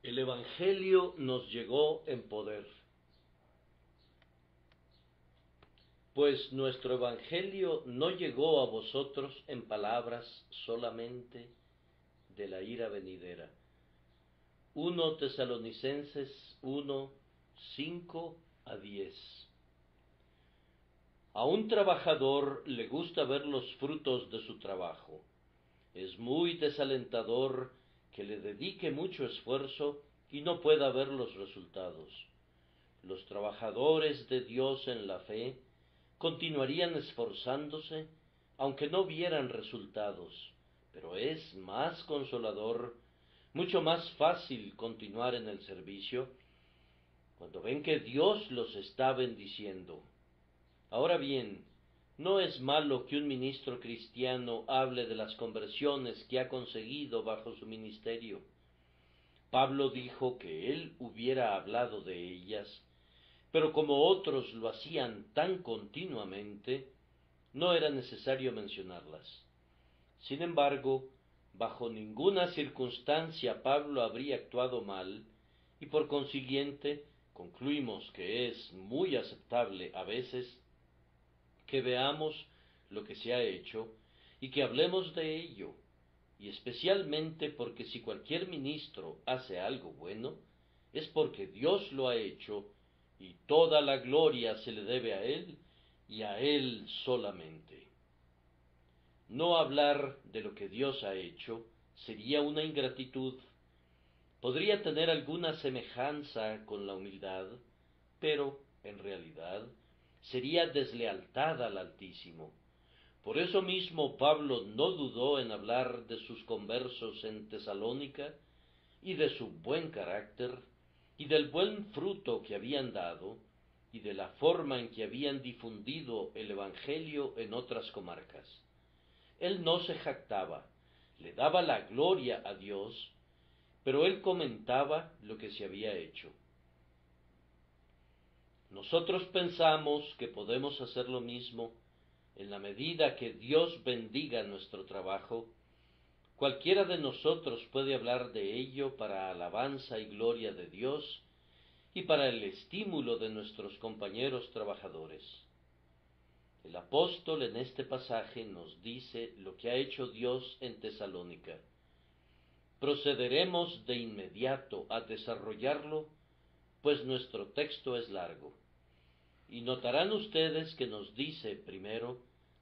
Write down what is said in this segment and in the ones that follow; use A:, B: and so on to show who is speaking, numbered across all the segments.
A: El Evangelio nos llegó en poder. Pues nuestro Evangelio no llegó a vosotros en palabras solamente de la ira venidera. 1 Tesalonicenses 1, 5-10. A un trabajador le gusta ver los frutos de su trabajo. Es muy desalentador que le dedique mucho esfuerzo y no pueda ver los resultados. Los trabajadores de Dios en la fe continuarían esforzándose aunque no vieran resultados, pero es más consolador, mucho más fácil continuar en el servicio cuando ven que Dios los está bendiciendo. Ahora bien, no es malo que un ministro cristiano hable de las conversiones que ha conseguido bajo su ministerio. Pablo dijo que él hubiera hablado de ellas, pero como otros lo hacían tan continuamente, no era necesario mencionarlas. Sin embargo, bajo ninguna circunstancia Pablo habría actuado mal, y por consiguiente concluimos que es muy aceptable a veces que veamos lo que se ha hecho y que hablemos de ello, y especialmente porque si cualquier ministro hace algo bueno, es porque Dios lo ha hecho, y toda la gloria se le debe a Él y a Él solamente. No hablar de lo que Dios ha hecho sería una ingratitud. Podría tener alguna semejanza con la humildad, pero, en realidad, sería deslealtad al Altísimo. Por eso mismo Pablo no dudó en hablar de sus conversos en Tesalónica y de su buen carácter y del buen fruto que habían dado y de la forma en que habían difundido el Evangelio en otras comarcas. Él no se jactaba, le daba la gloria a Dios, pero él comentaba lo que se había hecho. Nosotros pensamos que podemos hacer lo mismo en la medida que Dios bendiga nuestro trabajo. Cualquiera de nosotros puede hablar de ello para alabanza y gloria de Dios y para el estímulo de nuestros compañeros trabajadores. El apóstol en este pasaje nos dice lo que ha hecho Dios en Tesalónica. Procederemos de inmediato a desarrollarlo, pues nuestro texto es largo. Y notarán ustedes que nos dice primero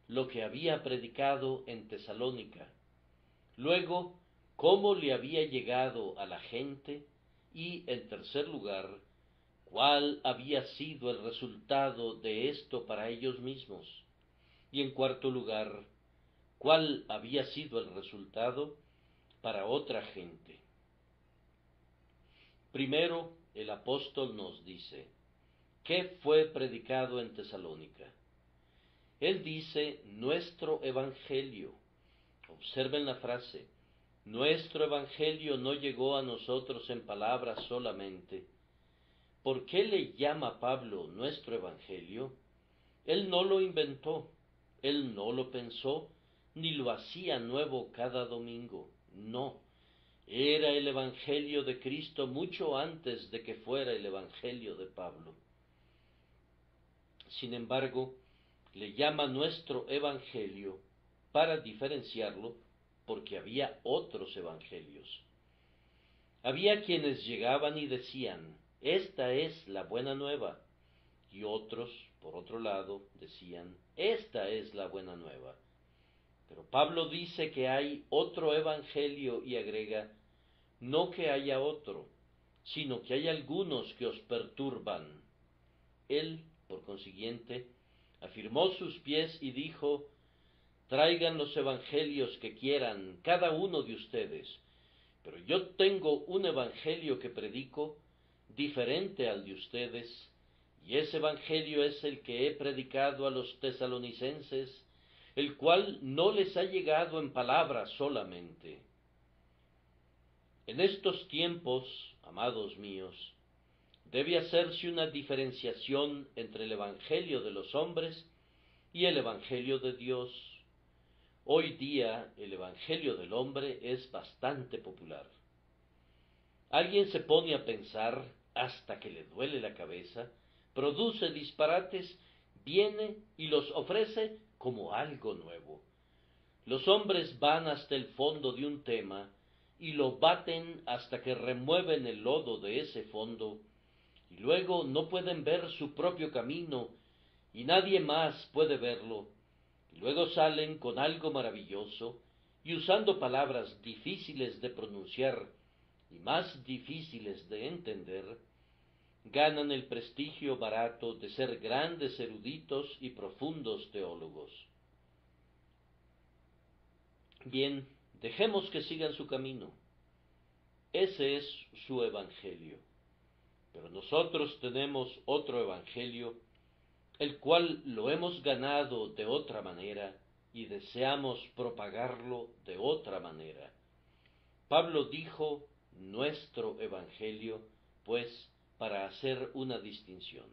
A: lo que había predicado en Tesalónica, luego cómo le había llegado a la gente y, en tercer lugar, cuál había sido el resultado de esto para ellos mismos, y en cuarto lugar, cuál había sido el resultado para otra gente. Primero, el apóstol nos dice, ¿qué fue predicado en Tesalónica? Él dice, nuestro evangelio. Observen la frase, nuestro evangelio no llegó a nosotros en palabras solamente. ¿Por qué le llama Pablo nuestro evangelio? Él no lo inventó, él no lo pensó, ni lo hacía nuevo cada domingo, no. Era el evangelio de Cristo mucho antes de que fuera el evangelio de Pablo. Sin embargo, le llama nuestro evangelio para diferenciarlo, porque había otros evangelios. Había quienes llegaban y decían, esta es la buena nueva, y otros, por otro lado, decían, esta es la buena nueva. Pero Pablo dice que hay otro evangelio y agrega, no que haya otro, sino que hay algunos que os perturban. Él, por consiguiente, afirmó sus pies y dijo, traigan los evangelios que quieran cada uno de ustedes, pero yo tengo un evangelio que predico diferente al de ustedes, y ese evangelio es el que he predicado a los tesalonicenses, el cual no les ha llegado en palabras solamente. En estos tiempos, amados míos, debe hacerse una diferenciación entre el evangelio de los hombres y el evangelio de Dios. Hoy día el evangelio del hombre es bastante popular. Alguien se pone a pensar hasta que le duele la cabeza, produce disparates, viene y los ofrece como algo nuevo. Los hombres van hasta el fondo de un tema y lo baten hasta que remueven el lodo de ese fondo, y luego no pueden ver su propio camino, y nadie más puede verlo, y luego salen con algo maravilloso, y usando palabras difíciles de pronunciar y más difíciles de entender, ganan el prestigio barato de ser grandes eruditos y profundos teólogos. Bien, dejemos que sigan su camino. Ese es su evangelio. Pero nosotros tenemos otro evangelio, el cual lo hemos ganado de otra manera y deseamos propagarlo de otra manera. Pablo dijo nuestro evangelio, pues, para hacer una distinción.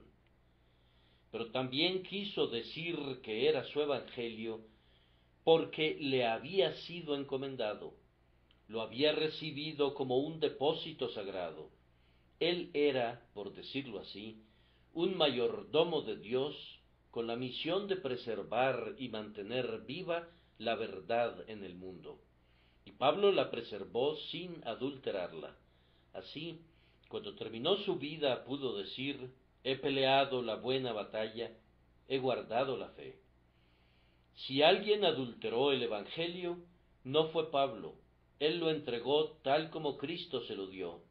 A: Pero también quiso decir que era su evangelio porque le había sido encomendado, lo había recibido como un depósito sagrado. Él era, por decirlo así, un mayordomo de Dios con la misión de preservar y mantener viva la verdad en el mundo. Y Pablo la preservó sin adulterarla. Así, cuando terminó su vida, pudo decir: he peleado la buena batalla, he guardado la fe. Si alguien adulteró el Evangelio, no fue Pablo, él lo entregó tal como Cristo se lo dio.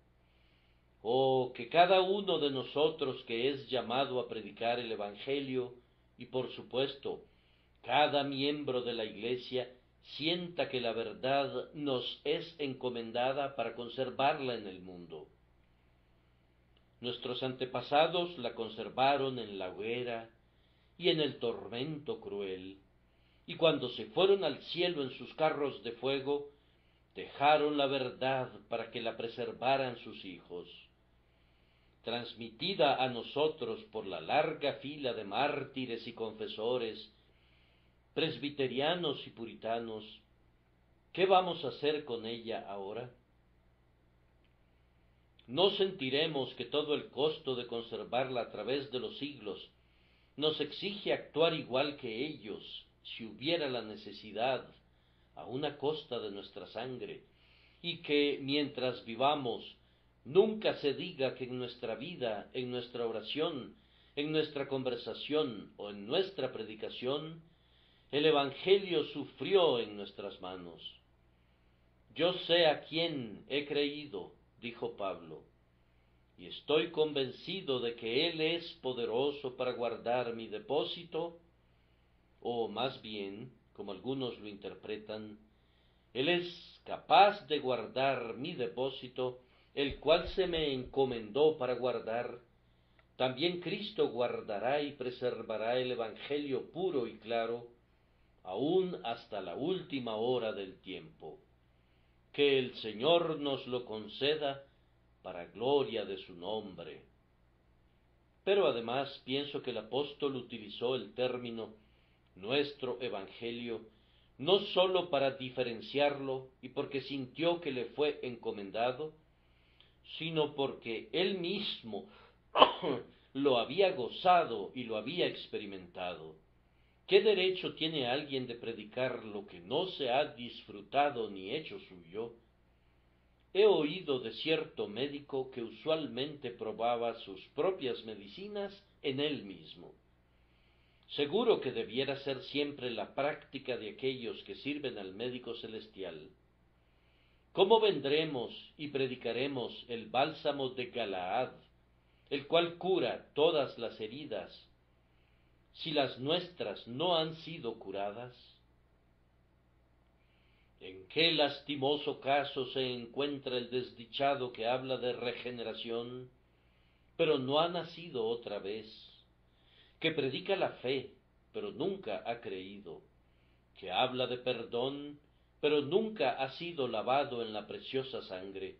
A: Oh, que cada uno de nosotros que es llamado a predicar el Evangelio, y por supuesto, cada miembro de la Iglesia, sienta que la verdad nos es encomendada para conservarla en el mundo. Nuestros antepasados la conservaron en la hoguera y en el tormento cruel, y cuando se fueron al cielo en sus carros de fuego, dejaron la verdad para que la preservaran sus hijos. Transmitida a nosotros por la larga fila de mártires y confesores, presbiterianos y puritanos, ¿qué vamos a hacer con ella ahora? ¿No sentiremos que todo el costo de conservarla a través de los siglos nos exige actuar igual que ellos, si hubiera la necesidad, a una costa de nuestra sangre, y que, mientras vivamos, nunca se diga que en nuestra vida, en nuestra oración, en nuestra conversación o en nuestra predicación, el Evangelio sufrió en nuestras manos? Yo sé a quién he creído, dijo Pablo, y estoy convencido de que Él es poderoso para guardar mi depósito, o más bien, como algunos lo interpretan, Él es capaz de guardar mi depósito, el cual se me encomendó para guardar. También Cristo guardará y preservará el Evangelio puro y claro, aún hasta la última hora del tiempo. Que el Señor nos lo conceda para gloria de su nombre. Pero además pienso que el apóstol utilizó el término nuestro evangelio no sólo para diferenciarlo y porque sintió que le fue encomendado, sino porque él mismo lo había gozado y lo había experimentado. ¿Qué derecho tiene alguien de predicar lo que no se ha disfrutado ni hecho suyo? He oído de cierto médico que usualmente probaba sus propias medicinas en él mismo. Seguro que debiera ser siempre la práctica de aquellos que sirven al médico celestial. ¿Cómo vendremos y predicaremos el bálsamo de Galaad, el cual cura todas las heridas, si las nuestras no han sido curadas? ¿En qué lastimoso caso se encuentra el desdichado que habla de regeneración, pero no ha nacido otra vez? Que predica la fe, pero nunca ha creído, que habla de perdón, pero nunca ha sido lavado en la preciosa sangre,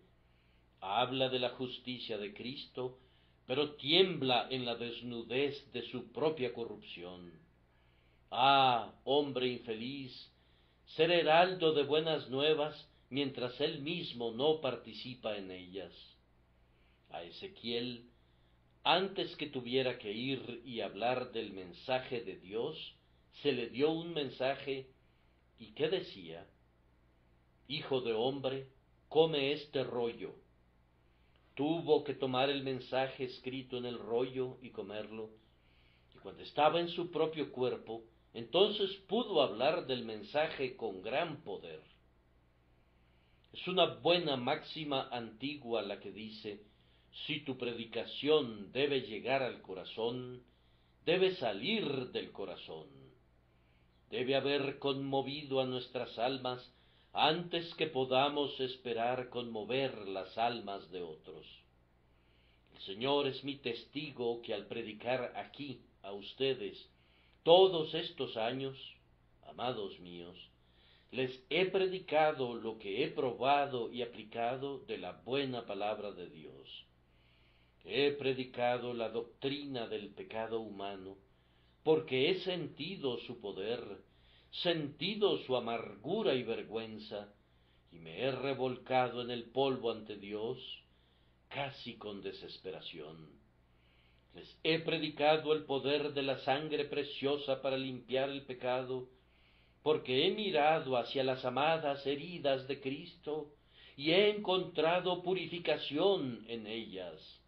A: habla de la justicia de Cristo, pero tiembla en la desnudez de su propia corrupción. Ah, hombre infeliz, ser heraldo de buenas nuevas mientras él mismo no participa en ellas. A Ezequiel, antes que tuviera que ir y hablar del mensaje de Dios, se le dio un mensaje, ¿y qué decía? Hijo de hombre, come este rollo. Tuvo que tomar el mensaje escrito en el rollo y comerlo, y cuando estaba en su propio cuerpo, entonces pudo hablar del mensaje con gran poder. Es una buena máxima antigua la que dice, si tu predicación debe llegar al corazón, debe salir del corazón. Debe haber conmovido a nuestras almas antes que podamos esperar conmover las almas de otros. El Señor es mi testigo que al predicar aquí a ustedes todos estos años, amados míos, les he predicado lo que he probado y aplicado de la buena palabra de Dios. He predicado la doctrina del pecado humano, porque he sentido su poder, sentido su amargura y vergüenza, y me he revolcado en el polvo ante Dios, casi con desesperación. Les he predicado el poder de la sangre preciosa para limpiar el pecado, porque he mirado hacia las amadas heridas de Cristo y he encontrado purificación en ellas.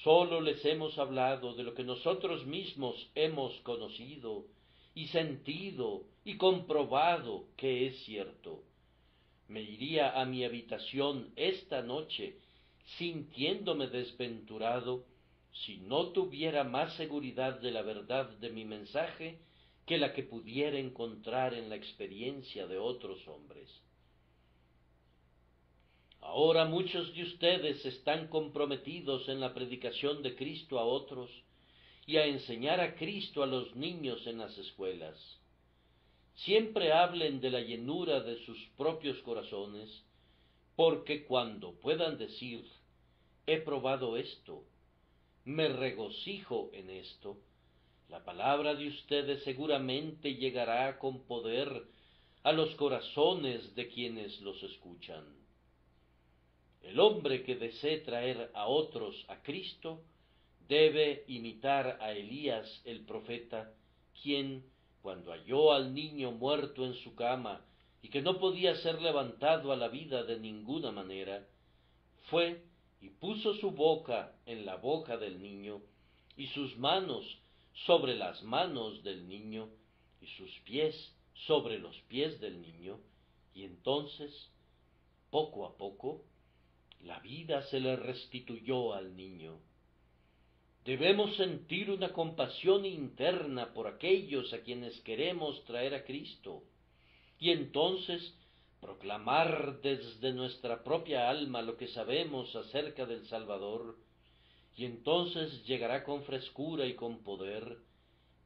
A: Sólo les hemos hablado de lo que nosotros mismos hemos conocido y sentido y comprobado que es cierto. Me iría a mi habitación esta noche sintiéndome desventurado si no tuviera más seguridad de la verdad de mi mensaje que la que pudiera encontrar en la experiencia de otros hombres. Ahora muchos de ustedes están comprometidos en la predicación de Cristo a otros y a enseñar a Cristo a los niños en las escuelas. Siempre hablen de la llenura de sus propios corazones, porque cuando puedan decir, he probado esto, me regocijo en esto, la palabra de ustedes seguramente llegará con poder a los corazones de quienes los escuchan. El hombre que desee traer a otros a Cristo debe imitar a Elías el profeta, quien, cuando halló al niño muerto en su cama y que no podía ser levantado a la vida de ninguna manera, fue y puso su boca en la boca del niño y sus manos sobre las manos del niño y sus pies sobre los pies del niño, y entonces, poco a poco, la vida se le restituyó al niño. Debemos sentir una compasión interna por aquellos a quienes queremos traer a Cristo, y entonces proclamar desde nuestra propia alma lo que sabemos acerca del Salvador, y entonces llegará con frescura y con poder,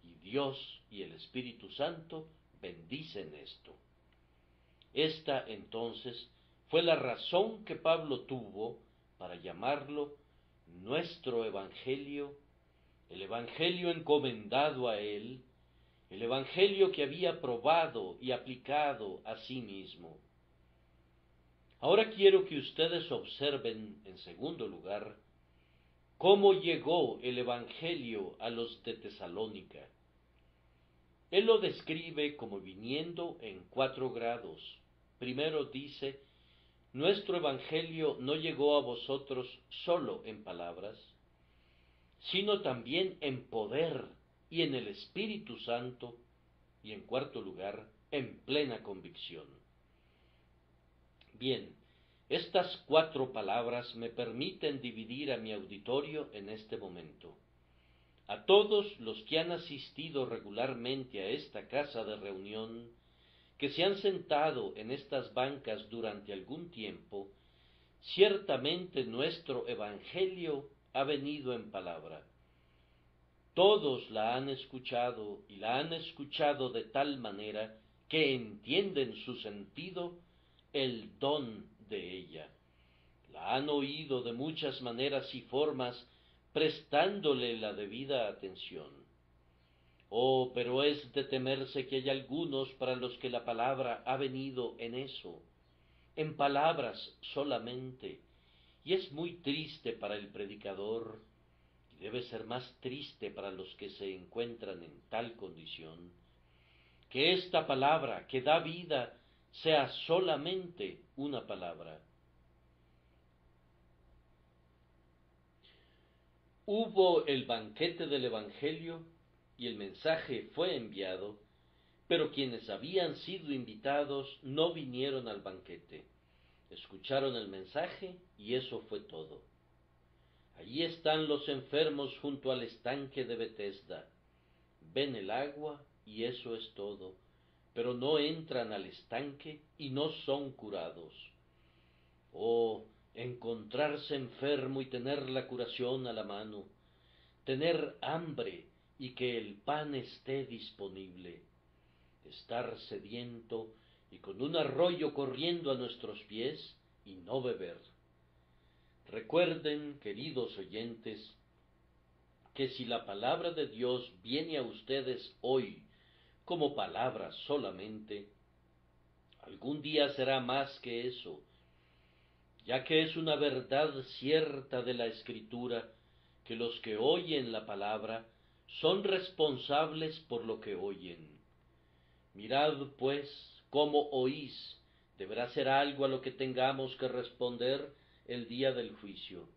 A: y Dios y el Espíritu Santo bendicen esto. Esta entonces fue la razón que Pablo tuvo para llamarlo nuestro Evangelio, el Evangelio encomendado a él, el Evangelio que había probado y aplicado a sí mismo. Ahora quiero que ustedes observen, en segundo lugar, cómo llegó el Evangelio a los de Tesalónica. Él lo describe como viniendo en 4 grados. Primero dice, nuestro Evangelio no llegó a vosotros solo en palabras, sino también en poder y en el Espíritu Santo, y en cuarto lugar, en plena convicción. Bien, estas 4 palabras me permiten dividir a mi auditorio en este momento. A todos los que han asistido regularmente a esta casa de reunión, que se han sentado en estas bancas durante algún tiempo, ciertamente nuestro Evangelio ha venido en palabra. Todos la han escuchado y la han escuchado de tal manera que entienden su sentido, el don de ella. La han oído de muchas maneras y formas, prestándole la debida atención. Oh, pero es de temerse que haya algunos para los que la palabra ha venido en eso, en palabras solamente, y es muy triste para el predicador, y debe ser más triste para los que se encuentran en tal condición, que esta palabra que da vida sea solamente una palabra. Hubo el banquete del Evangelio y el mensaje fue enviado, pero quienes habían sido invitados no vinieron al banquete. Escucharon el mensaje y eso fue todo. Allí están los enfermos junto al estanque de Betesda. Ven el agua y eso es todo, pero no entran al estanque y no son curados. Oh, encontrarse enfermo y tener la curación a la mano, tener hambre y que el pan esté disponible, estar sediento y con un arroyo corriendo a nuestros pies y no beber. Recuerden, queridos oyentes, que si la palabra de Dios viene a ustedes hoy como palabra solamente, algún día será más que eso, ya que es una verdad cierta de la Escritura que los que oyen la palabra son responsables por lo que oyen. Mirad, pues, cómo oís, deberá ser algo a lo que tengamos que responder el día del juicio.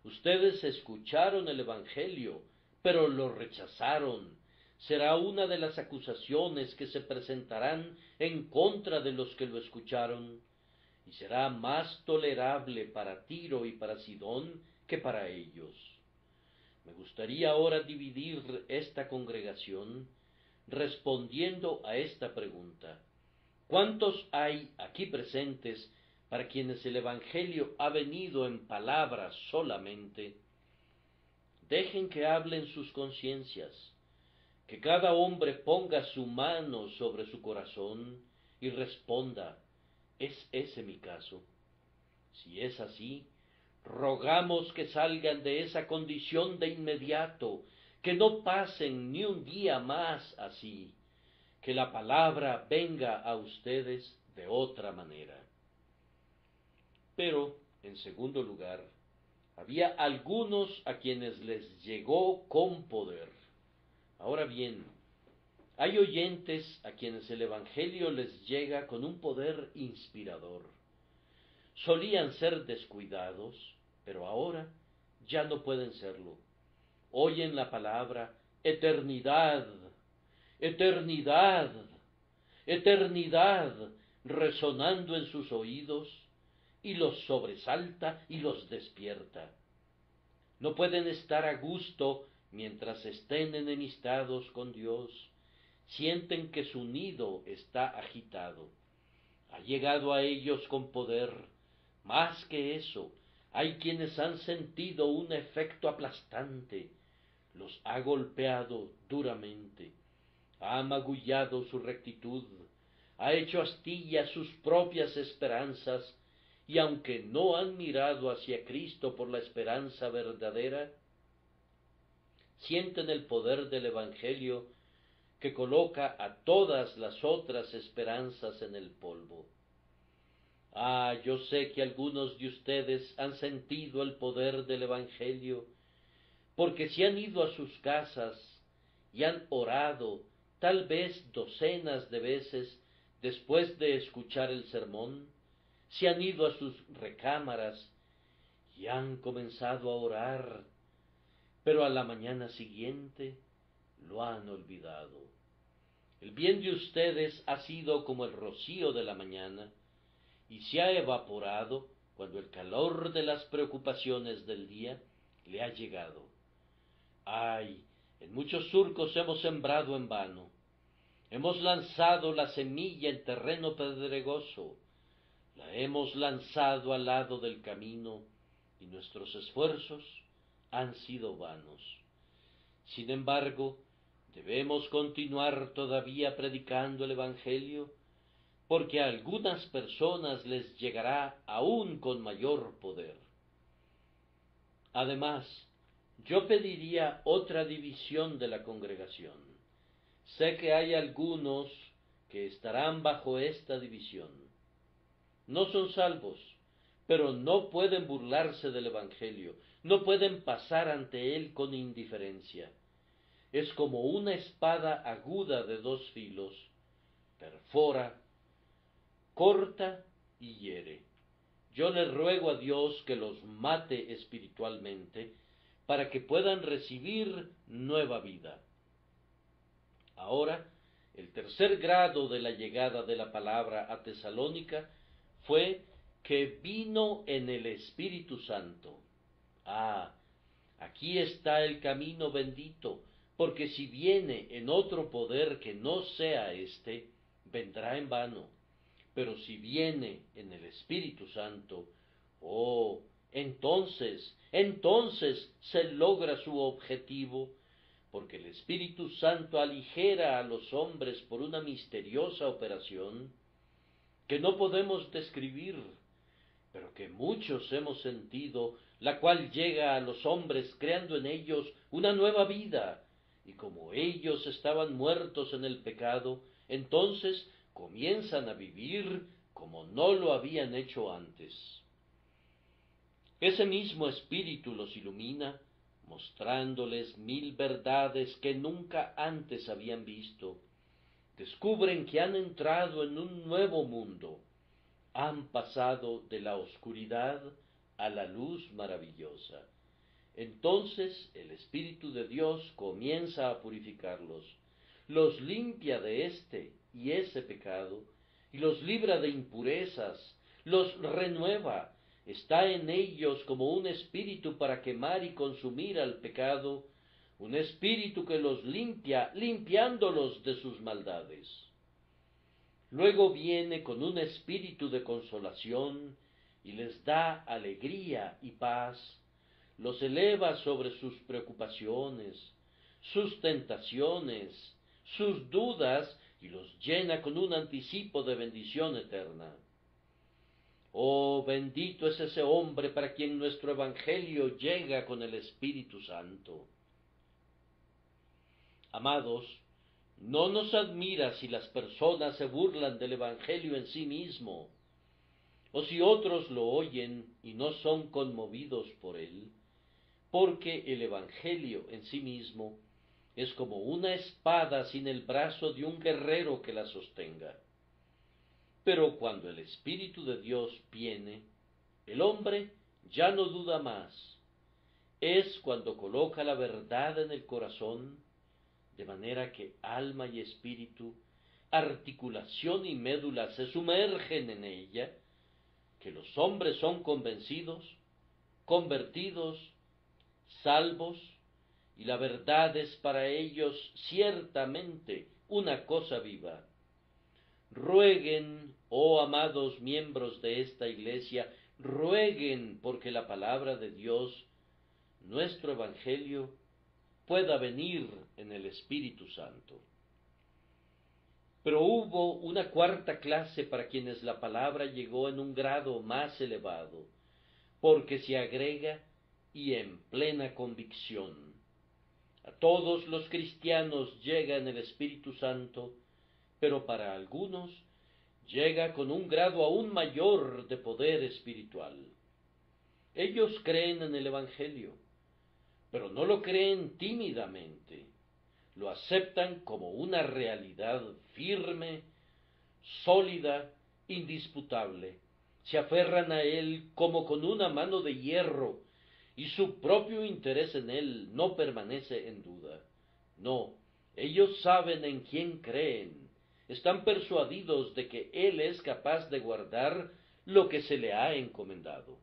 A: Ustedes escucharon el Evangelio, pero lo rechazaron. Será una de las acusaciones que se presentarán en contra de los que lo escucharon, y será más tolerable para Tiro y para Sidón que para ellos. Me gustaría ahora dividir esta congregación respondiendo a esta pregunta: ¿cuántos hay aquí presentes para quienes el Evangelio ha venido en palabras solamente? Dejen que hablen sus conciencias, que cada hombre ponga su mano sobre su corazón y responda: ¿es ese mi caso? Si es así, rogamos que salgan de esa condición de inmediato, que no pasen ni un día más así, que la palabra venga a ustedes de otra manera. Pero, en segundo lugar, había algunos a quienes les llegó con poder. Ahora bien, hay oyentes a quienes el Evangelio les llega con un poder inspirador. Solían ser descuidados, pero ahora ya no pueden serlo. Oyen la palabra eternidad, eternidad, eternidad resonando en sus oídos, y los sobresalta y los despierta. No pueden estar a gusto mientras estén enemistados con Dios. Sienten que su nido está agitado. Ha llegado a ellos con poder. Más que eso, hay quienes han sentido un efecto aplastante. Los ha golpeado duramente, ha magullado su rectitud, ha hecho astillas sus propias esperanzas, y aunque no han mirado hacia Cristo por la esperanza verdadera, sienten el poder del Evangelio que coloca a todas las otras esperanzas en el polvo. Ah, yo sé que algunos de ustedes han sentido el poder del Evangelio, porque si han ido a sus casas y han orado tal vez docenas de veces después de escuchar el sermón, si han ido a sus recámaras y han comenzado a orar, pero a la mañana siguiente lo han olvidado. El bien de ustedes ha sido como el rocío de la mañana, y se ha evaporado cuando el calor de las preocupaciones del día le ha llegado. Ay, en muchos surcos hemos sembrado en vano, hemos lanzado la semilla en terreno pedregoso, la hemos lanzado al lado del camino, y nuestros esfuerzos han sido vanos. Sin embargo, debemos continuar todavía predicando el Evangelio, porque a algunas personas les llegará aún con mayor poder. Además, yo pediría otra división de la congregación. Sé que hay algunos que estarán bajo esta división. No son salvos, pero no pueden burlarse del Evangelio, no pueden pasar ante él con indiferencia. Es como una espada aguda de dos filos, perfora, corta y hiere. Yo le ruego a Dios que los mate espiritualmente, para que puedan recibir nueva vida. Ahora, el tercer grado de la llegada de la palabra a Tesalónica fue que vino en el Espíritu Santo. Aquí está el camino bendito, porque si viene en otro poder que no sea éste, vendrá en vano. Pero si viene en el Espíritu Santo, entonces se logra su objetivo, porque el Espíritu Santo aligera a los hombres por una misteriosa operación que no podemos describir, pero que muchos hemos sentido, la cual llega a los hombres creando en ellos una nueva vida, y como ellos estaban muertos en el pecado, entonces comienzan a vivir como no lo habían hecho antes. Ese mismo Espíritu los ilumina, mostrándoles mil verdades que nunca antes habían visto. Descubren que han entrado en un nuevo mundo, han pasado de la oscuridad a la luz maravillosa. Entonces el Espíritu de Dios comienza a purificarlos, los limpia de este y ese pecado, y los libra de impurezas, los renueva, está en ellos como un espíritu para quemar y consumir al pecado, un espíritu que los limpia, limpiándolos de sus maldades. Luego viene con un espíritu de consolación y les da alegría y paz, los eleva sobre sus preocupaciones, sus tentaciones, sus dudas, y los llena con un anticipo de bendición eterna. Bendito es ese hombre para quien nuestro Evangelio llega con el Espíritu Santo. Amados, no nos admira si las personas se burlan del Evangelio en sí mismo, o si otros lo oyen y no son conmovidos por él, porque el Evangelio en sí mismo es como una espada sin el brazo de un guerrero que la sostenga. Pero cuando el Espíritu de Dios viene, el hombre ya no duda más. Es cuando coloca la verdad en el corazón, de manera que alma y espíritu, articulación y médula se sumergen en ella, que los hombres son convencidos, convertidos, salvos, y la verdad es para ellos ciertamente una cosa viva. Rueguen, oh amados miembros de esta iglesia, rueguen porque la palabra de Dios, nuestro Evangelio, pueda venir en el Espíritu Santo. Pero hubo una cuarta clase para quienes la palabra llegó en un grado más elevado, porque se agrega y en plena convicción. A todos los cristianos llega en el Espíritu Santo, pero para algunos llega con un grado aún mayor de poder espiritual. Ellos creen en el Evangelio, pero no lo creen tímidamente, lo aceptan como una realidad firme, sólida, indisputable, se aferran a él como con una mano de hierro, y su propio interés en él no permanece en duda. No, ellos saben en quién creen, están persuadidos de que él es capaz de guardar lo que se le ha encomendado.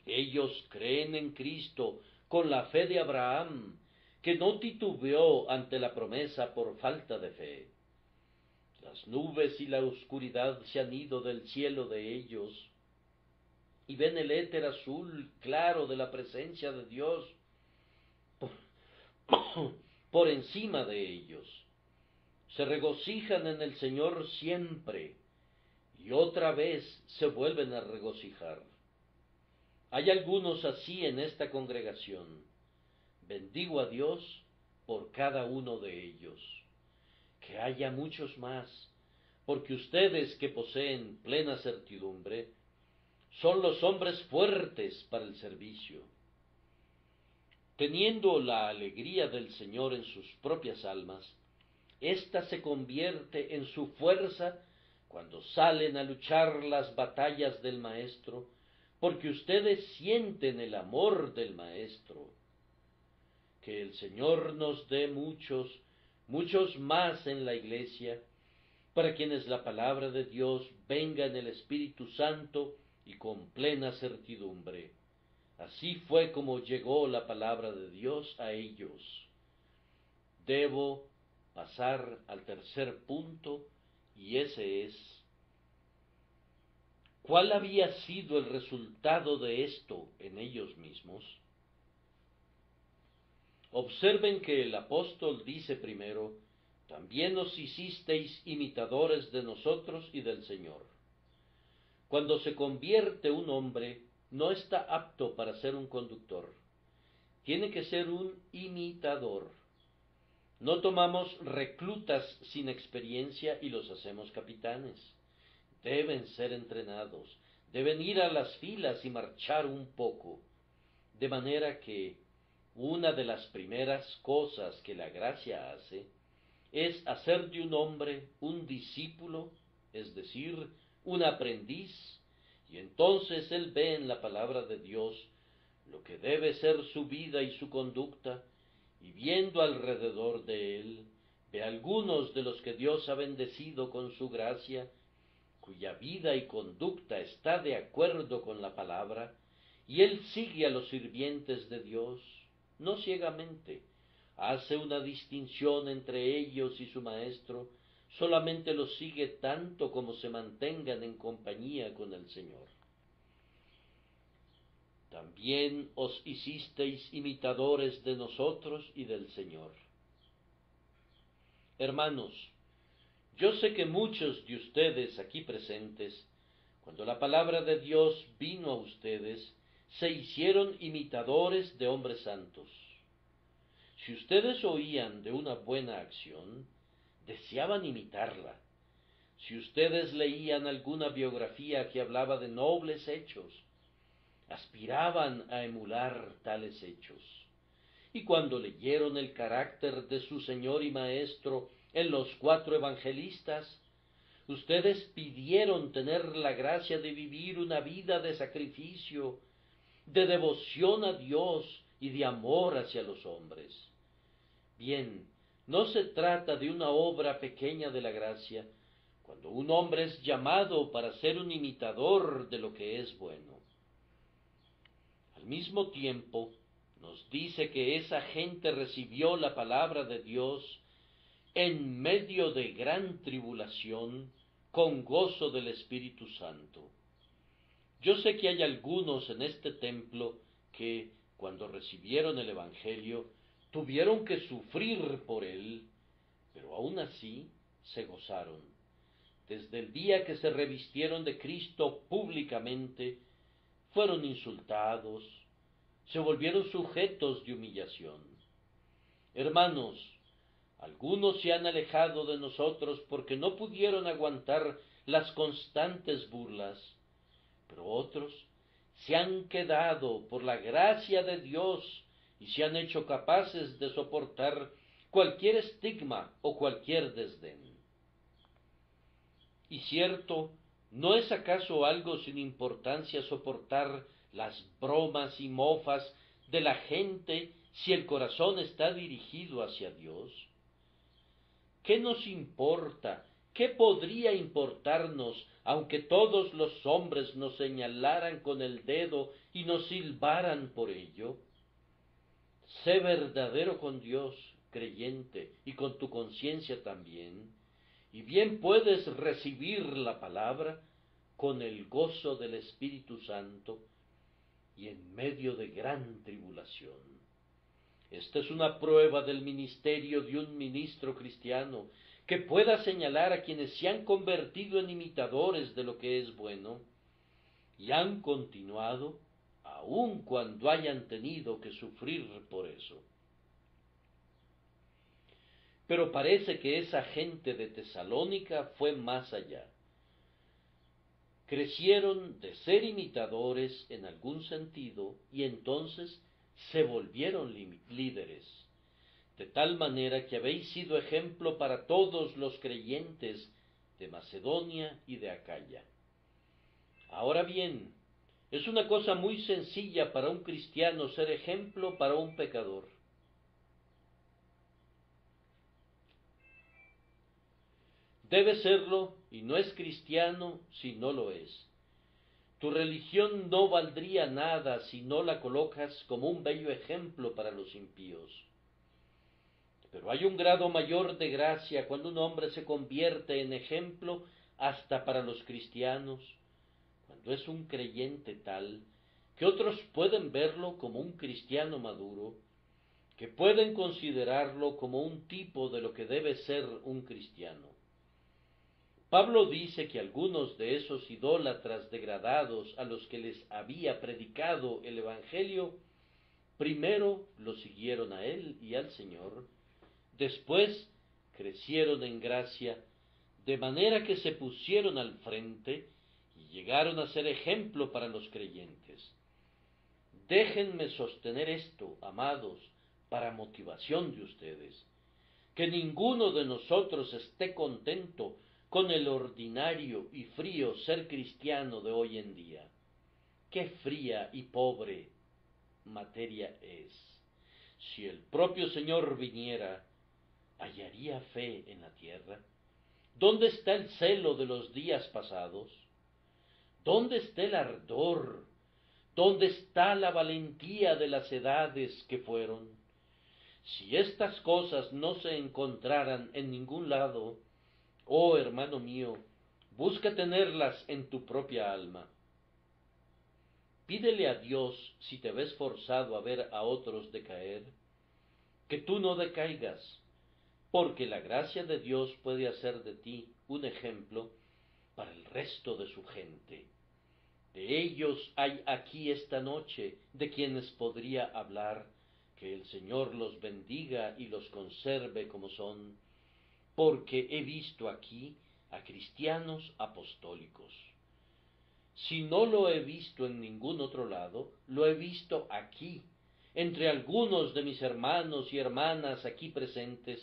A: Ellos creen en Cristo con la fe de Abraham, que no titubeó ante la promesa por falta de fe. Las nubes y la oscuridad se han ido del cielo de ellos, y ven el éter azul claro de la presencia de Dios por encima de ellos. Se regocijan en el Señor siempre, y otra vez se vuelven a regocijar. Hay algunos así en esta congregación. Bendigo a Dios por cada uno de ellos. Que haya muchos más, porque ustedes que poseen plena certidumbre, son los hombres fuertes para el servicio. Teniendo la alegría del Señor en sus propias almas, ésta se convierte en su fuerza cuando salen a luchar las batallas del Maestro, porque ustedes sienten el amor del Maestro. Que el Señor nos dé muchos, muchos más en la Iglesia, para quienes la palabra de Dios venga en el Espíritu Santo y con plena certidumbre. Así fue como llegó la palabra de Dios a ellos. Debo pasar al tercer punto, y ese es: ¿cuál había sido el resultado de esto en ellos mismos? Observen que el apóstol dice primero: también os hicisteis imitadores de nosotros y del Señor. Cuando se convierte un hombre, no está apto para ser un conductor. Tiene que ser un imitador. No tomamos reclutas sin experiencia y los hacemos capitanes. Deben ser entrenados, deben ir a las filas y marchar un poco. De manera que una de las primeras cosas que la gracia hace es hacer de un hombre un discípulo, es decir, un aprendiz, y entonces él ve en la palabra de Dios lo que debe ser su vida y su conducta, y viendo alrededor de él, ve algunos de los que Dios ha bendecido con su gracia, cuya vida y conducta está de acuerdo con la palabra, y él sigue a los sirvientes de Dios, no ciegamente, hace una distinción entre ellos y su maestro, solamente los sigue tanto como se mantengan en compañía con el Señor. También os hicisteis imitadores de nosotros y del Señor. Hermanos, yo sé que muchos de ustedes aquí presentes, cuando la palabra de Dios vino a ustedes, se hicieron imitadores de hombres santos. Si ustedes oían de una buena acción, deseaban imitarla. Si ustedes leían alguna biografía que hablaba de nobles hechos, aspiraban a emular tales hechos. Y cuando leyeron el carácter de su Señor y Maestro en los 4 evangelistas, ustedes pidieron tener la gracia de vivir una vida de sacrificio, de devoción a Dios y de amor hacia los hombres. Bien, no se trata de una obra pequeña de la gracia, cuando un hombre es llamado para ser un imitador de lo que es bueno. Al mismo tiempo, nos dice que esa gente recibió la palabra de Dios en medio de gran tribulación, con gozo del Espíritu Santo. Yo sé que hay algunos en este templo que, cuando recibieron el Evangelio, tuvieron que sufrir por él, pero aún así se gozaron. Desde el día que se revistieron de Cristo públicamente, fueron insultados, se volvieron sujetos de humillación. Hermanos, algunos se han alejado de nosotros porque no pudieron aguantar las constantes burlas, pero otros se han quedado por la gracia de Dios y se han hecho capaces de soportar cualquier estigma o cualquier desdén. Y cierto, ¿no es acaso algo sin importancia soportar las bromas y mofas de la gente si el corazón está dirigido hacia Dios? ¿Qué nos importa? ¿Qué podría importarnos, aunque todos los hombres nos señalaran con el dedo y nos silbaran por ello? Sé verdadero con Dios, creyente, y con tu conciencia también, y bien puedes recibir la palabra con el gozo del Espíritu Santo y en medio de gran tribulación. Esta es una prueba del ministerio de un ministro cristiano, que pueda señalar a quienes se han convertido en imitadores de lo que es bueno, y han continuado, aun cuando hayan tenido que sufrir por eso. Pero parece que esa gente de Tesalónica fue más allá. crecieron de ser imitadores en algún sentido y entonces se volvieron líderes, de tal manera que habéis sido ejemplo para todos los creyentes de Macedonia y de Acaya. Ahora bien, es una cosa muy sencilla para un cristiano ser ejemplo para un pecador. Debe serlo, y no es cristiano si no lo es. Tu religión no valdría nada si no la colocas como un bello ejemplo para los impíos. Pero hay un grado mayor de gracia cuando un hombre se convierte en ejemplo hasta para los cristianos, cuando es un creyente tal que otros pueden verlo como un cristiano maduro, que pueden considerarlo como un tipo de lo que debe ser un cristiano. Pablo dice que algunos de esos idólatras degradados a los que les había predicado el Evangelio, primero lo siguieron a él y al Señor, después crecieron en gracia, de manera que se pusieron al frente y llegaron a ser ejemplo para los creyentes. Déjenme sostener esto, amados, para motivación de ustedes, que ninguno de nosotros esté contento con el ordinario y frío ser cristiano de hoy en día. Qué fría y pobre materia es. Si el propio Señor viniera, ¿hallaría fe en la tierra? ¿Dónde está el celo de los días pasados? ¿Dónde está el ardor? ¿Dónde está la valentía de las edades que fueron? Si estas cosas no se encontraran en ningún lado, oh hermano mío, busca tenerlas en tu propia alma. Pídele a Dios, si te ves forzado a ver a otros decaer, que tú no decaigas, porque la gracia de Dios puede hacer de ti un ejemplo para el resto de su gente. De ellos hay aquí esta noche de quienes podría hablar, que el Señor los bendiga y los conserve como son, porque he visto aquí a cristianos apostólicos. Si no lo he visto en ningún otro lado, lo he visto aquí, entre algunos de mis hermanos y hermanas aquí presentes,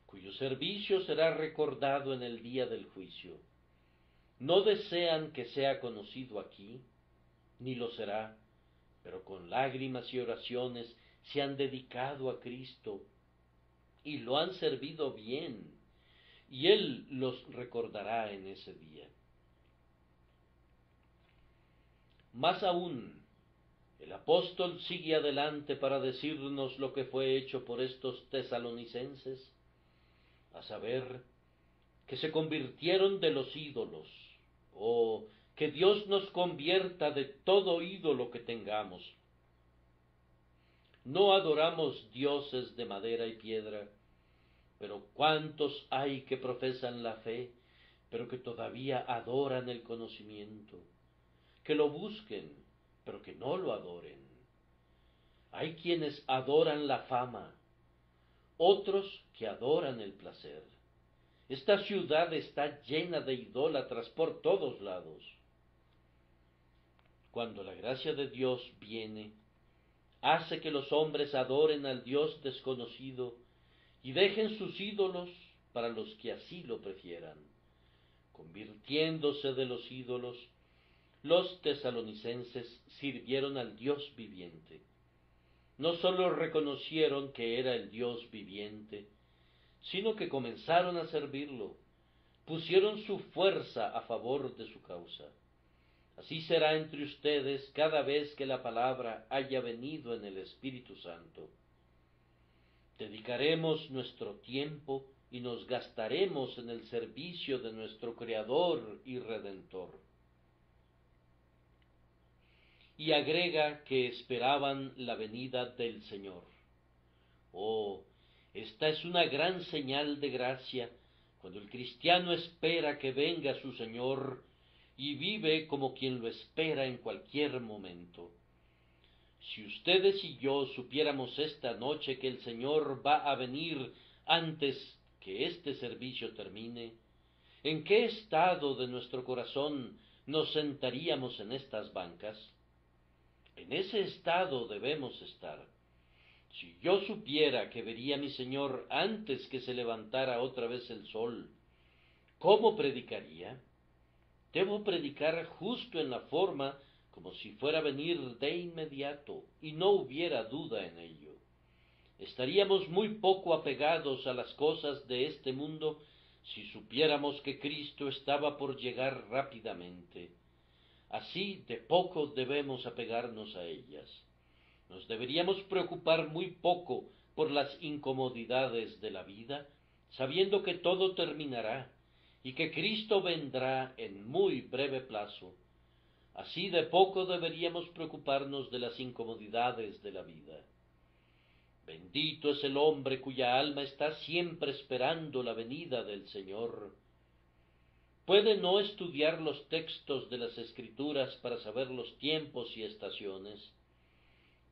A: cuyo servicio será recordado en el día del juicio. No desean que sea conocido aquí, ni lo será, pero con lágrimas y oraciones se han dedicado a Cristo y lo han servido bien, y Él los recordará en ese día. Más aún, el apóstol sigue adelante para decirnos lo que fue hecho por estos tesalonicenses, a saber, que se convirtieron de los ídolos, o que Dios nos convierta de todo ídolo que tengamos. No adoramos dioses de madera y piedra, pero ¿cuántos hay que profesan la fe, pero que todavía adoran el conocimiento? Que lo busquen, pero que no lo adoren. Hay quienes adoran la fama, otros que adoran el placer. Esta ciudad está llena de idólatras por todos lados. Cuando la gracia de Dios viene, hace que los hombres adoren al Dios desconocido y dejen sus ídolos para los que así lo prefieran. Convirtiéndose de los ídolos, los tesalonicenses sirvieron al Dios viviente. No sólo reconocieron que era el Dios viviente, sino que comenzaron a servirlo, pusieron su fuerza a favor de su causa. Así será entre ustedes cada vez que la palabra haya venido en el Espíritu Santo. Dedicaremos nuestro tiempo y nos gastaremos en el servicio de nuestro Creador y Redentor. Y agrega que esperaban la venida del Señor. Oh, esta es una gran señal de gracia, cuando el cristiano espera que venga su Señor y vive como quien lo espera en cualquier momento. Si ustedes y yo supiéramos esta noche que el Señor va a venir antes que este servicio termine, ¿en qué estado de nuestro corazón nos sentaríamos en estas bancas? En ese estado debemos estar. Si yo supiera que vería a mi Señor antes que se levantara otra vez el sol, ¿cómo predicaría? Debo predicar justo en la forma, como si fuera a venir de inmediato, y no hubiera duda en ello. Estaríamos muy poco apegados a las cosas de este mundo si supiéramos que Cristo estaba por llegar rápidamente. Así de poco debemos apegarnos a ellas. Nos deberíamos preocupar muy poco por las incomodidades de la vida, sabiendo que todo terminará y que Cristo vendrá en muy breve plazo. Así de poco deberíamos preocuparnos de las incomodidades de la vida. Bendito es el hombre cuya alma está siempre esperando la venida del Señor. Puede no estudiar los textos de las Escrituras para saber los tiempos y estaciones,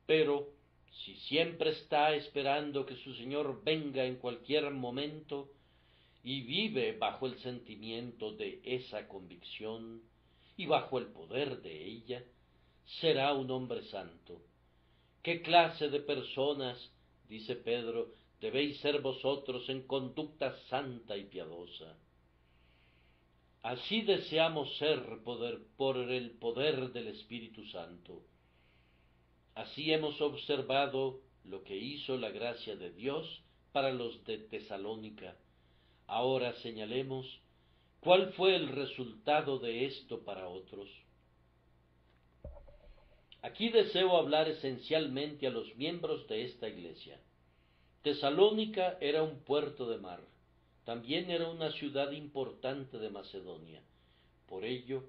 A: pero si siempre está esperando que su Señor venga en cualquier momento y vive bajo el sentimiento de esa convicción y bajo el poder de ella, será un hombre santo. ¿Qué clase de personas, dice Pedro, debéis ser vosotros en conducta santa y piadosa? Así deseamos ser por el poder del Espíritu Santo. Así hemos observado lo que hizo la gracia de Dios para los de Tesalónica. Ahora señalemos cuál fue el resultado de esto para otros. Aquí deseo hablar esencialmente a los miembros de esta iglesia. Tesalónica era un puerto de mar, también era una ciudad importante de Macedonia. Por ello,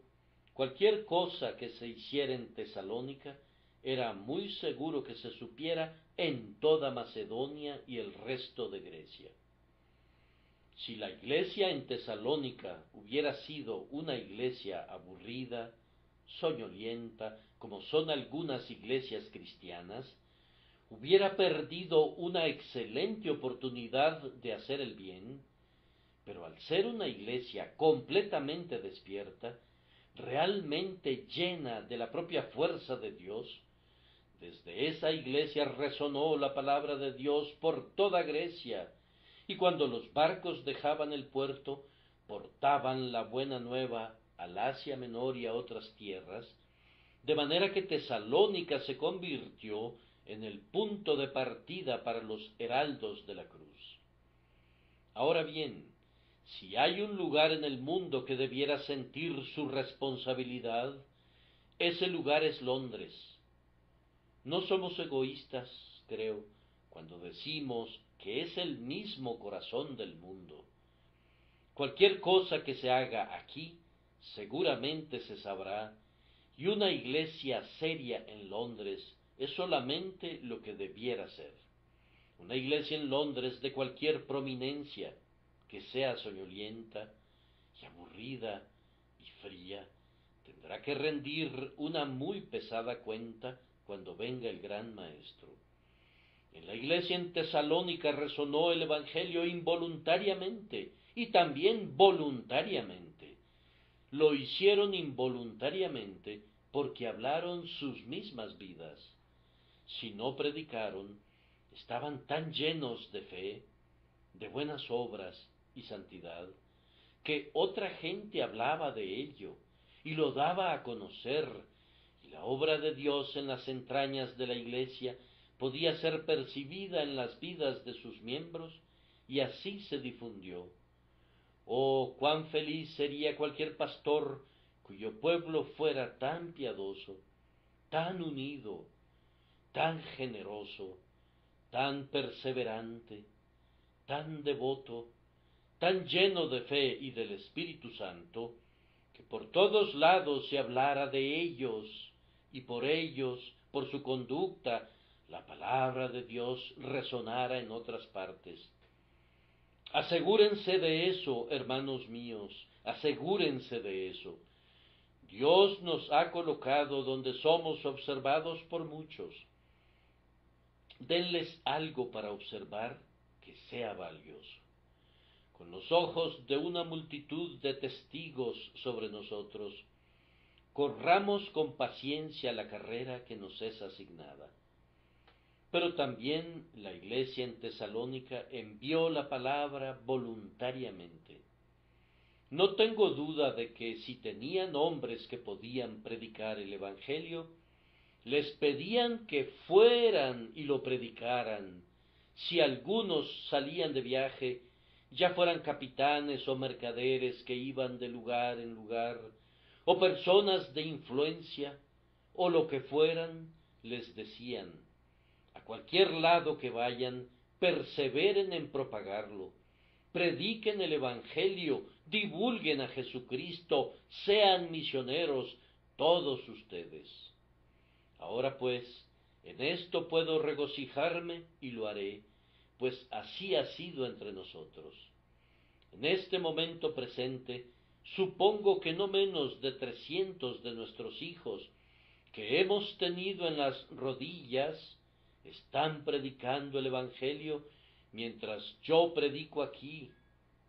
A: cualquier cosa que se hiciera en Tesalónica era muy seguro que se supiera en toda Macedonia y el resto de Grecia. Si la iglesia en Tesalónica hubiera sido una iglesia aburrida, soñolienta, como son algunas iglesias cristianas, hubiera perdido una excelente oportunidad de hacer el bien, pero al ser una iglesia completamente despierta, realmente llena de la propia fuerza de Dios, desde esa iglesia resonó la palabra de Dios por toda Grecia, y cuando los barcos dejaban el puerto, portaban la buena nueva al Asia Menor y a otras tierras, de manera que Tesalónica se convirtió en el punto de partida para los heraldos de la cruz. Ahora bien, si hay un lugar en el mundo que debiera sentir su responsabilidad, ese lugar es Londres. No somos egoístas, creo, cuando decimos que es el mismo corazón del mundo. Cualquier cosa que se haga aquí, seguramente se sabrá, y una iglesia seria en Londres es solamente lo que debiera ser. Una iglesia en Londres de cualquier prominencia, que sea soñolienta y aburrida y fría, tendrá que rendir una muy pesada cuenta cuando venga el gran maestro. En la iglesia en Tesalónica resonó el Evangelio involuntariamente y también voluntariamente. Lo hicieron involuntariamente porque hablaron sus mismas vidas. Si no predicaron, estaban tan llenos de fe, de buenas obras y santidad, que otra gente hablaba de ello y lo daba a conocer, y la obra de Dios en las entrañas de la iglesia podía ser percibida en las vidas de sus miembros, y así se difundió. Oh, cuán feliz sería cualquier pastor cuyo pueblo fuera tan piadoso, tan unido, tan generoso, tan perseverante, tan devoto, tan lleno de fe y del Espíritu Santo, que por todos lados se hablara de ellos, y por ellos, por su conducta, la palabra de Dios resonara en otras partes. Asegúrense de eso, hermanos míos, asegúrense de eso. Dios nos ha colocado donde somos observados por muchos. Denles algo para observar que sea valioso. Con los ojos de una multitud de testigos sobre nosotros, corramos con paciencia la carrera que nos es asignada. Pero también la iglesia en Tesalónica envió la palabra voluntariamente. No tengo duda de que si tenían hombres que podían predicar el Evangelio, les pedían que fueran y lo predicaran. Si algunos salían de viaje, ya fueran capitanes o mercaderes que iban de lugar en lugar, o personas de influencia, o lo que fueran, les decían: a cualquier lado que vayan, perseveren en propagarlo, prediquen el Evangelio, divulguen a Jesucristo, sean misioneros todos ustedes. Ahora pues, en esto puedo regocijarme y lo haré, pues así ha sido entre nosotros. En este momento presente, supongo que no menos de 300 de nuestros hijos que hemos tenido en las rodillas están predicando el Evangelio mientras yo predico aquí.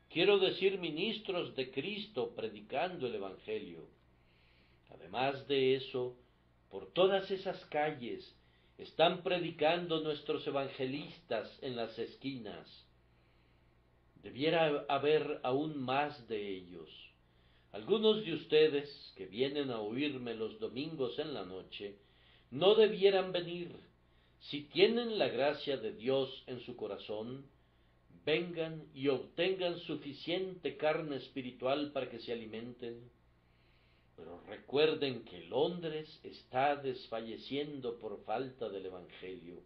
A: Quiero decir, ministros de Cristo predicando el Evangelio. Además de eso, por todas esas calles están predicando nuestros evangelistas en las esquinas. Debiera haber aún más de ellos. Algunos de ustedes que vienen a oírme los domingos en la noche no debieran venir. Si tienen la gracia de Dios en su corazón, vengan y obtengan suficiente carne espiritual para que se alimenten. Pero recuerden que Londres está desfalleciendo por falta del Evangelio.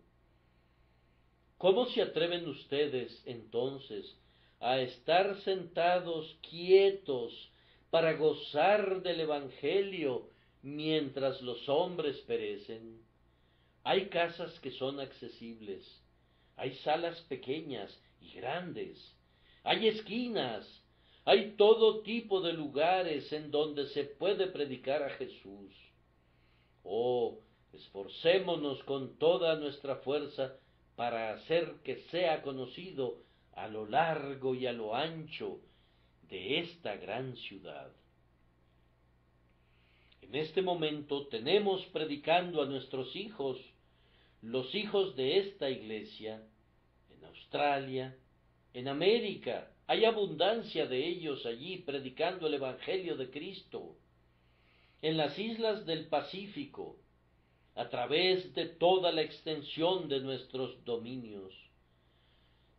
A: ¿Cómo se atreven ustedes, entonces, a estar sentados quietos para gozar del Evangelio mientras los hombres perecen? Hay casas que son accesibles, hay salas pequeñas y grandes, hay esquinas, hay todo tipo de lugares en donde se puede predicar a Jesús. Oh, esforcémonos con toda nuestra fuerza para hacer que sea conocido a lo largo y a lo ancho de esta gran ciudad. En este momento tenemos predicando a nuestros hijos, los hijos de esta iglesia, en Australia, en América. Hay abundancia de ellos allí predicando el Evangelio de Cristo. En las islas del Pacífico, a través de toda la extensión de nuestros dominios.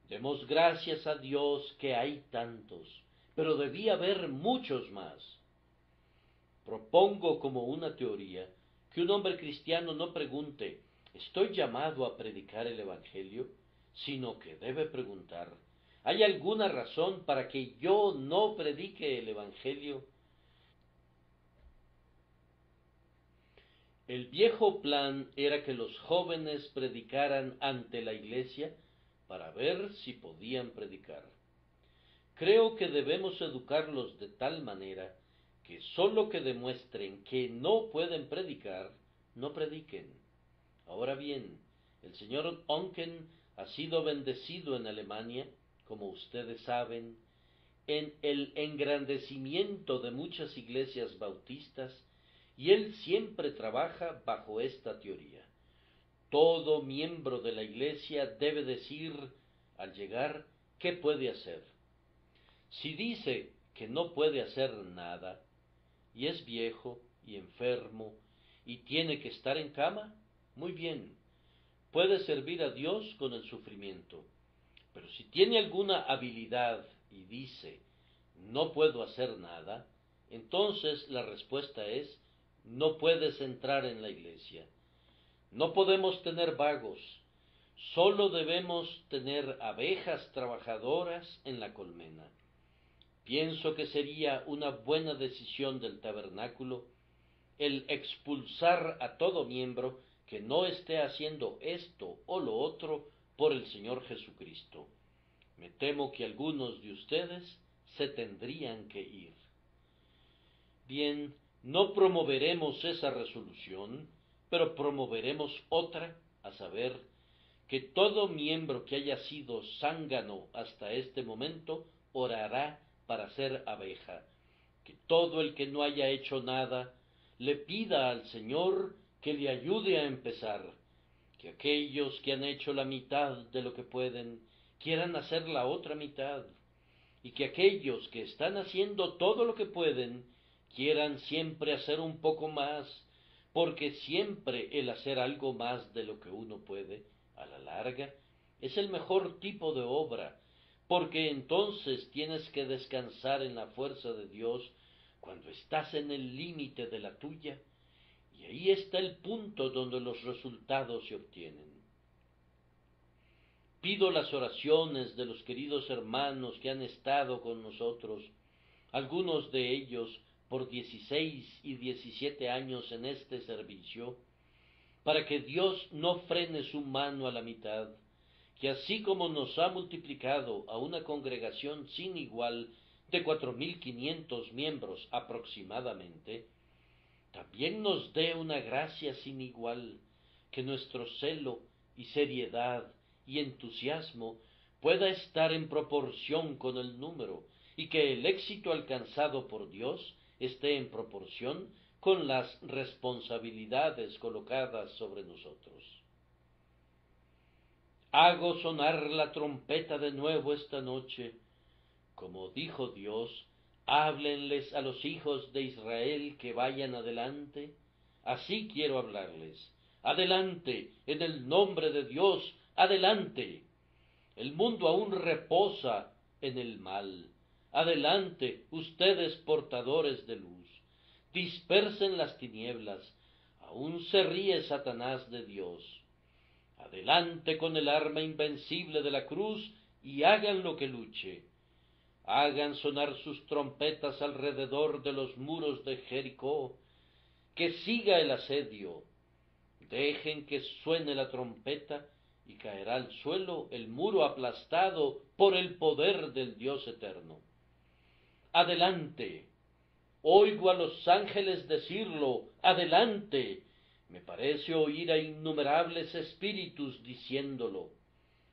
A: Demos gracias a Dios que hay tantos, pero debía haber muchos más. Propongo como una teoría que un hombre cristiano no pregunte: ¿estoy llamado a predicar el Evangelio?, sino que debe preguntar: ¿hay alguna razón para que yo no predique el Evangelio? El viejo plan era que los jóvenes predicaran ante la iglesia para ver si podían predicar. Creo que debemos educarlos de tal manera que sólo que demuestren que no pueden predicar, no prediquen. Ahora bien, el señor Onken ha sido bendecido en Alemania, como ustedes saben, en el engrandecimiento de muchas iglesias bautistas, y él siempre trabaja bajo esta teoría. Todo miembro de la iglesia debe decir al llegar qué puede hacer. Si dice que no puede hacer nada, y es viejo y enfermo, y tiene que estar en cama, muy bien, puede servir a Dios con el sufrimiento. Pero si tiene alguna habilidad y dice, no puedo hacer nada, entonces la respuesta es, no puedes entrar en la iglesia. No podemos tener vagos, solo debemos tener abejas trabajadoras en la colmena. Pienso que sería una buena decisión del tabernáculo el expulsar a todo miembro que no esté haciendo esto o lo otro por el Señor Jesucristo. Me temo que algunos de ustedes se tendrían que ir. Bien, no promoveremos esa resolución, pero promoveremos otra, a saber, que todo miembro que haya sido zángano hasta este momento orará para ser abeja, que todo el que no haya hecho nada le pida al Señor que le ayude a empezar, que aquellos que han hecho la mitad de lo que pueden quieran hacer la otra mitad, y que aquellos que están haciendo todo lo que pueden quieran siempre hacer un poco más, porque siempre el hacer algo más de lo que uno puede, a la larga, es el mejor tipo de obra, porque entonces tienes que descansar en la fuerza de Dios cuando estás en el límite de la tuya, y ahí está el punto donde los resultados se obtienen. Pido las oraciones de los queridos hermanos que han estado con nosotros, algunos de ellos por 16 y 17 años en este servicio, para que Dios no frene su mano a la mitad, que así como nos ha multiplicado a una congregación sin igual de 4.500 miembros aproximadamente, también nos dé una gracia sin igual, que nuestro celo y seriedad y entusiasmo pueda estar en proporción con el número, y que el éxito alcanzado por Dios esté en proporción con las responsabilidades colocadas sobre nosotros. Hago sonar la trompeta de nuevo esta noche. Como dijo Dios, háblenles a los hijos de Israel que vayan adelante. Así quiero hablarles. Adelante, en el nombre de Dios, adelante. El mundo aún reposa en el mal. Adelante, ustedes portadores de luz. Dispersen las tinieblas. Aún se ríe Satanás de Dios. Adelante con el arma invencible de la cruz y hagan lo que luche. Hagan sonar sus trompetas alrededor de los muros de Jericó. Que siga el asedio. Dejen que suene la trompeta y caerá al suelo el muro aplastado por el poder del Dios eterno. Adelante. Oigo a los ángeles decirlo, adelante. Me parece oír a innumerables espíritus diciéndolo,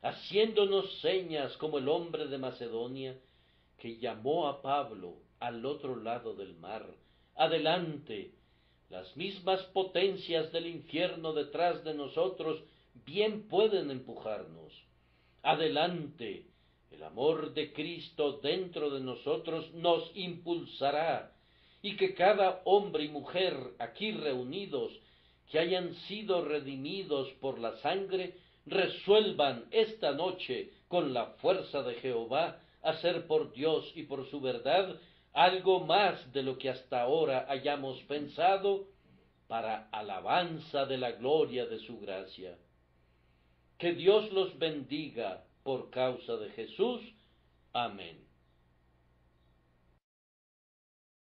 A: haciéndonos señas como el hombre de Macedonia, que llamó a Pablo al otro lado del mar. Adelante. Las mismas potencias del infierno detrás de nosotros bien pueden empujarnos. Adelante. El amor de Cristo dentro de nosotros nos impulsará, y que cada hombre y mujer aquí reunidos, que hayan sido redimidos por la sangre, resuelvan esta noche con la fuerza de Jehová hacer por Dios y por su verdad algo más de lo que hasta ahora hayamos pensado, para alabanza de la gloria de su gracia. Que Dios los bendiga por causa de Jesús. Amén.